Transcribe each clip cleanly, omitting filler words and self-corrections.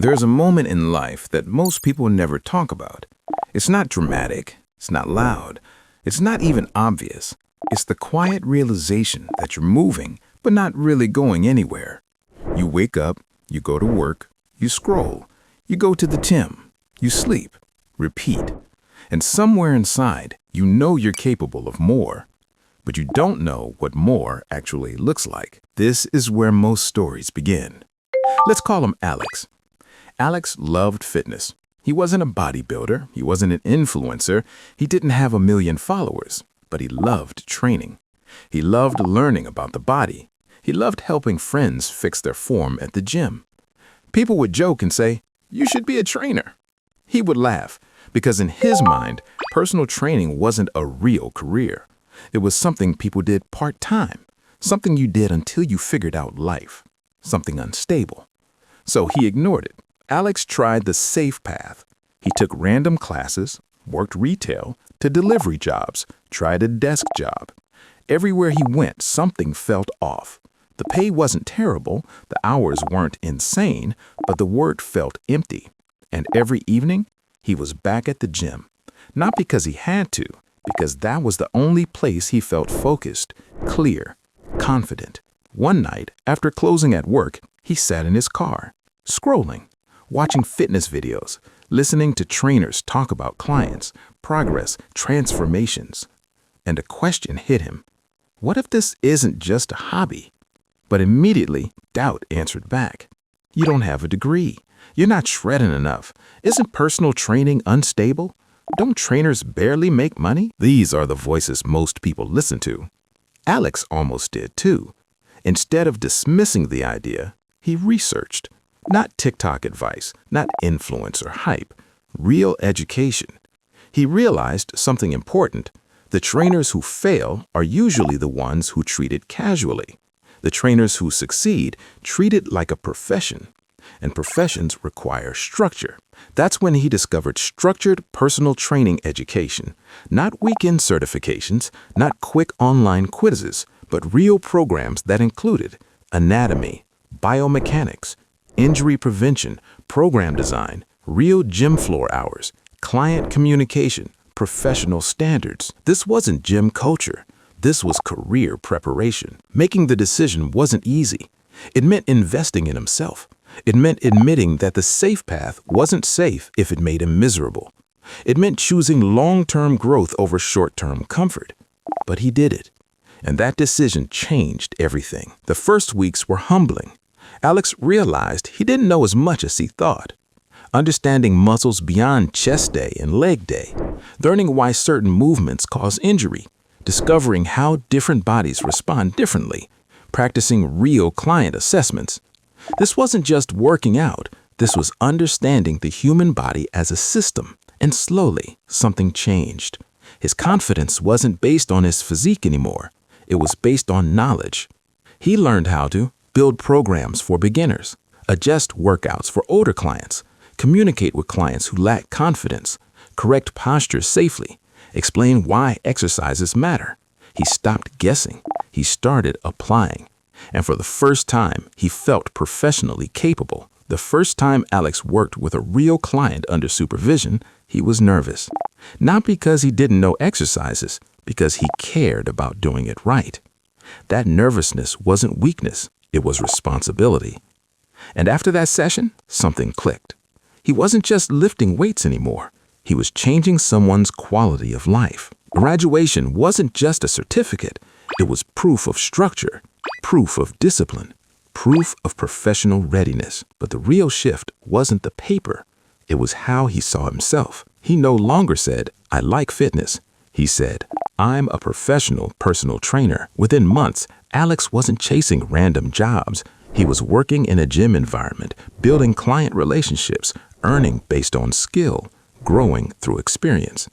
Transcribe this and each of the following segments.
There's a moment in life that most people never talk about. It's not dramatic, it's not loud, it's not even obvious. It's the quiet realization that you're moving, but not really going anywhere. You wake up, you go to work, you scroll, you go to the gym, you sleep, repeat. And somewhere inside, you know you're capable of more. But you don't know what more actually looks like. This is where most stories begin. Let's call him Alex. Alex loved fitness. He wasn't a bodybuilder, he wasn't an influencer, he didn't have 1 million followers, but he loved training. He loved learning about the body. He loved helping friends fix their form at the gym. People would joke and say, "You should be a trainer." He would laugh, because in his mind, personal training wasn't a real career. It was something people did part-time, something you did until you figured out life, something unstable. So he ignored it. Alex tried the safe path. He took random classes, worked retail, to delivery jobs, tried a desk job. Everywhere he went, something felt off. The pay wasn't terrible, the hours weren't insane, but the work felt empty. And every evening, he was back at the gym. Not because he had to, because that was the only place he felt focused, clear, confident. One night, after closing at work, he sat in his car, scrolling, watching fitness videos, listening to trainers talk about clients, progress, transformations. And a question hit him. What if this isn't just a hobby? But immediately, doubt answered back. You don't have a degree. You're not shredding enough. Isn't personal training unstable? Don't trainers barely make money? These are the voices most people listen to. Alex almost did too. Instead of dismissing the idea, he researched. Not TikTok advice, not influencer hype, real education. He realized something important. The trainers who fail are usually the ones who treat it casually. The trainers who succeed treat it like a profession. And professions require structure. That's when he discovered structured personal training education. Not weekend certifications, not quick online quizzes, but real programs that included anatomy, biomechanics, injury prevention, program design, real gym floor hours, client communication, professional standards. This wasn't gym culture. This was career preparation. Making the decision wasn't easy. It meant investing in himself. It meant admitting that the safe path wasn't safe if it made him miserable. It meant choosing long-term growth over short-term comfort. But he did it. And that decision changed everything. The first weeks were humbling. Alex realized he didn't know as much as he thought. Understanding muscles beyond chest day and leg day, learning why certain movements cause injury, discovering how different bodies respond differently, practicing real client assessments. This wasn't just working out, this was understanding the human body as a system. And slowly, something changed. His confidence wasn't based on his physique anymore. It was based on knowledge. He learned how to build programs for beginners, adjust workouts for older clients, communicate with clients who lack confidence, correct postures safely, explain why exercises matter. He stopped guessing. He started applying. And for the first time, he felt professionally capable. The first time Alex worked with a real client under supervision, he was nervous. Not because he didn't know exercises, because he cared about doing it right. That nervousness wasn't weakness, it was responsibility. And after that session, something clicked. He wasn't just lifting weights anymore. He was changing someone's quality of life. Graduation wasn't just a certificate. It was proof of structure, proof of discipline, proof of professional readiness. But the real shift wasn't the paper. It was how he saw himself. He no longer said, "I like fitness." He said, "I'm a professional personal trainer." Within months, Alex wasn't chasing random jobs. He was working in a gym environment, building client relationships, earning based on skill, growing through experience.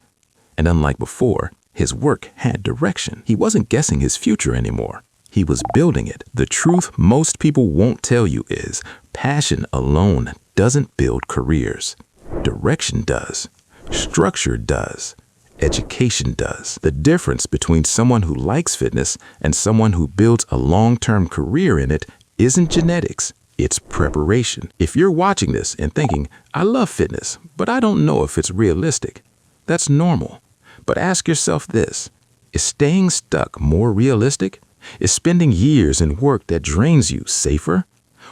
And unlike before, his work had direction. He wasn't guessing his future anymore. He was building it. The truth most people won't tell you is passion alone doesn't build careers. Direction does. Structure does. Education does. The difference between someone who likes fitness and someone who builds a long-term career in it isn't genetics. It's preparation. If you're watching this and thinking, I love fitness, but I don't know if it's realistic, that's normal. But ask yourself this, is staying stuck more realistic? Is spending years in work that drains you safer?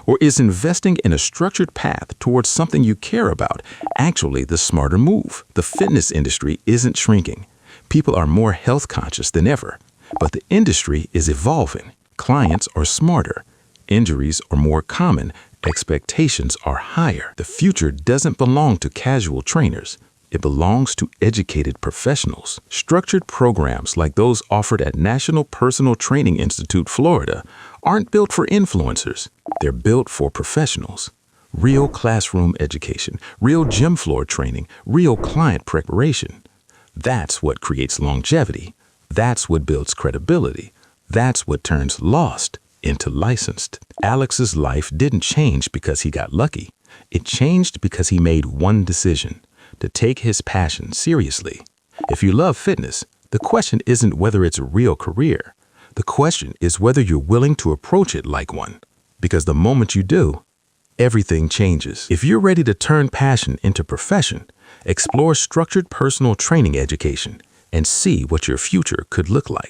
Or is investing in a structured path towards something you care about actually the smarter move? The fitness industry isn't shrinking. People are more health conscious than ever. But the industry is evolving. Clients are smarter. Injuries are more common. Expectations are higher. The future doesn't belong to casual trainers. It belongs to educated professionals. Structured programs like those offered at National Personal Training Institute, Florida, aren't built for influencers. They're built for professionals. Real classroom education, real gym floor training, real client preparation. That's what creates longevity. That's what builds credibility. That's what turns lost into licensed. Alex's life didn't change because he got lucky. It changed because he made one decision: to take his passion seriously. If you love fitness, the question isn't whether it's a real career. The question is whether you're willing to approach it like one. Because the moment you do, everything changes. If you're ready to turn passion into profession, explore structured personal training education and see what your future could look like.